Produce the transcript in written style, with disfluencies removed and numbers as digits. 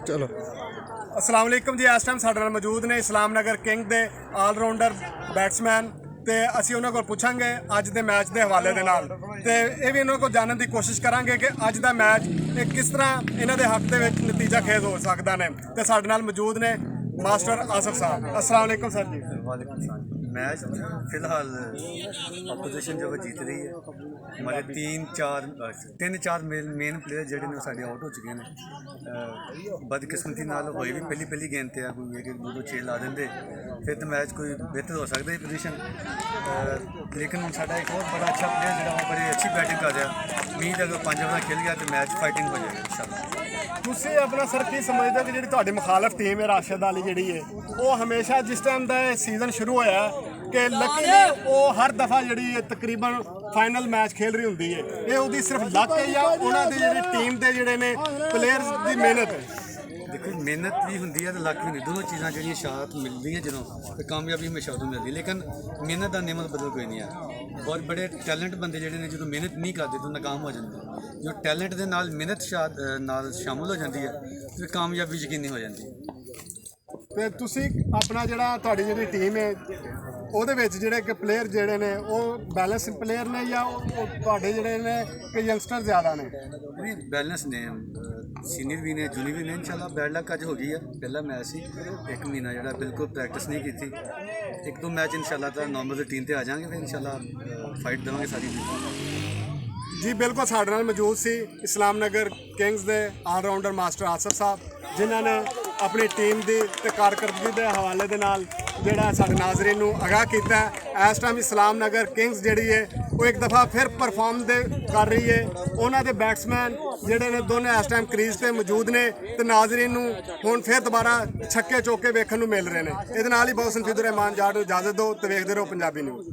चलो अस्सलाम वालेकुम जी। इस टाइम साडे नाल मौजूद ने इस्लाम नगर किंग दे ऑलराउंडर बैट्समैन ते ਅਸੀਂ ਉਹਨਾਂ ਕੋਲ ਪੁੱਛਾਂਗੇ ਅੱਜ ਦੇ ਮੈਚ ਦੇ ਹਵਾਲੇ ਦੇ ਨਾਲ ਤੇ ਇਹ ਵੀ ਇਹਨਾਂ ਕੋਲ ਜਾਣਨ ਦੀ ਕੋਸ਼ਿਸ਼ ਕਰਾਂਗੇ ਕਿ ਅੱਜ ਦਾ ਮੈਚ ਇਹ ਕਿਸ ਤਰ੍ਹਾਂ ਇਹਨਾਂ ਦੇ ਹੱਕ ਦੇ ਵਿੱਚ ਨਤੀਜਾ ਖੇਜ਼ ਹੋ ਸਕਦਾ ਨੇ। ਤੇ ਸਾਡੇ ਨਾਲ ਮੌਜੂਦ ਨੇ मास्टर आसिफ साहब। अस्सलाम वालेकुम सर जी। वालेकुम सलाम। मैच फिलहाल अपोजिशन जो है जीत रही है। हमारे तीन चार मेन प्लेयर जोड़े ने साढ़े आउट हो चुके हैं। बदकिस्मती नाल होए भी पहली गेंद ते कोई एक दो छे ला देंगे फिर तो मैच कोई बेहतर हो सकता है पोजीशन। लेकिन हम साਡਾ एक और बड़ा अच्छा प्लेयर जो बड़ी अच्छी बैटिंग कर रहा। उम्मीद अगर 5 ओवर खेल गया तो मैच फाइटिंग हो जाएगा इंशाल्लाह। ਤੁਸੀਂ ਆਪਣਾ ਸਰ ਕੀ ਸਮਝਦੇ ਹੋ ਕਿ ਜਿਹੜੀ ਤੁਹਾਡੀ ਮੁਖਾਲਫ ਟੀਮ ਹੈ ਰਾਸ਼ਿਦ ਅਲੀ ਜਿਹੜੀ ਹੈ ਉਹ ਹਮੇਸ਼ਾ ਜਿਸ ਟਾਈਮ ਦਾ ਸੀਜ਼ਨ ਸ਼ੁਰੂ ਹੋਇਆ ਕਿ ਲੱਕੀ ਉਹ ਹਰ ਦਫਾ ਜਿਹੜੀ ਹੈ ਤਕਰੀਬਨ ਫਾਈਨਲ ਮੈਚ ਖੇਲ ਰਹੀ ਹੁੰਦੀ ਹੈ। ਇਹ ਉਹਦੀ ਸਿਰਫ ਲੱਕ ਹੈ ਜਾਂ ਉਹਨਾਂ ਦੀ ਜਿਹੜੀ ਟੀਮ ਦੇ ਜਿਹੜੇ ਨੇ ਪਲੇਅਰਸ ਦੀ ਮਿਹਨਤ ਹੈ? देखो मेहनत भी होंगी है तो लक भी होंगी। दोनों चीज़ा जो शात मिलती हैं जो तो कामयाबी हमेशा उदों मिलती। लेकिन मेहनत का नियम बदल कोई नहीं है। बहुत बड़े टैलेंट बंदे जोड़े ने जो मेहनत नहीं करते तो नाकाम हो जाते। जो टैलेंट के नाल मेहनत नाल शामिल हो जाती है तो कामयाबी यकीनी हो जाती है। ਤੇ ਤੁਸੀਂ ਆਪਣਾ ਜਿਹੜਾ ਤੁਹਾਡੀ ਜਿਹੜੀ ਟੀਮ ਹੈ ਉਹਦੇ ਵਿੱਚ ਜਿਹੜੇ ਕਿ ਪਲੇਅਰ ਜਿਹੜੇ ਨੇ ਉਹ ਬੈਲੈਂਸ ਪਲੇਅਰ ਨੇ ਜਾਂ ਉਹ ਤੁਹਾਡੇ ਜਿਹੜੇ ਨੇ ਕਿ ਯੰਗਸਟਰ ਜ਼ਿਆਦਾ ਨੇ? नहीं बैलेंस ने सीनियर भी ने जूनियर भी ने। इंशाल्लाह बैड लक अज हो गई है। पहला मैच सी एक महीना जो बिल्कुल प्रैक्टिस नहीं की थी। एक दो मैच इंशाल्लाह तो नॉर्मल रूटीन पर आ जाएंगे फिर इंशाल्लाह फाइट देवांगे सारी। जी बिल्कुल साढ़े नाल मौजूद सी इस्लाम नगर किंग्स दे ऑलराउंडर मास्टर आसिफ साहब जिन्हों ने अपनी टीम की ते कारकरदगी के हवाले दे नाल जिहड़ा साडे नाज़रीन नूं आगाह कीता है। इस टाइम इस्लाम नगर किंग्स जिहड़ी है वो एक दफ़ा फिर परफॉर्म कर रही है। उन्होंने दे बैट्समैन जिहड़े ने दोनों इस टाइम क्रीज ते मौजूद ने ते नाज़रीन नूं हुण फिर दोबारा छक्के चौके वेखण नूं मिल रहे हैं। इहदे नाल ही बहुत संफीदुर रहमान जाट इजाजत दो ते वेखदे रहो पंजाबी न्यूज़।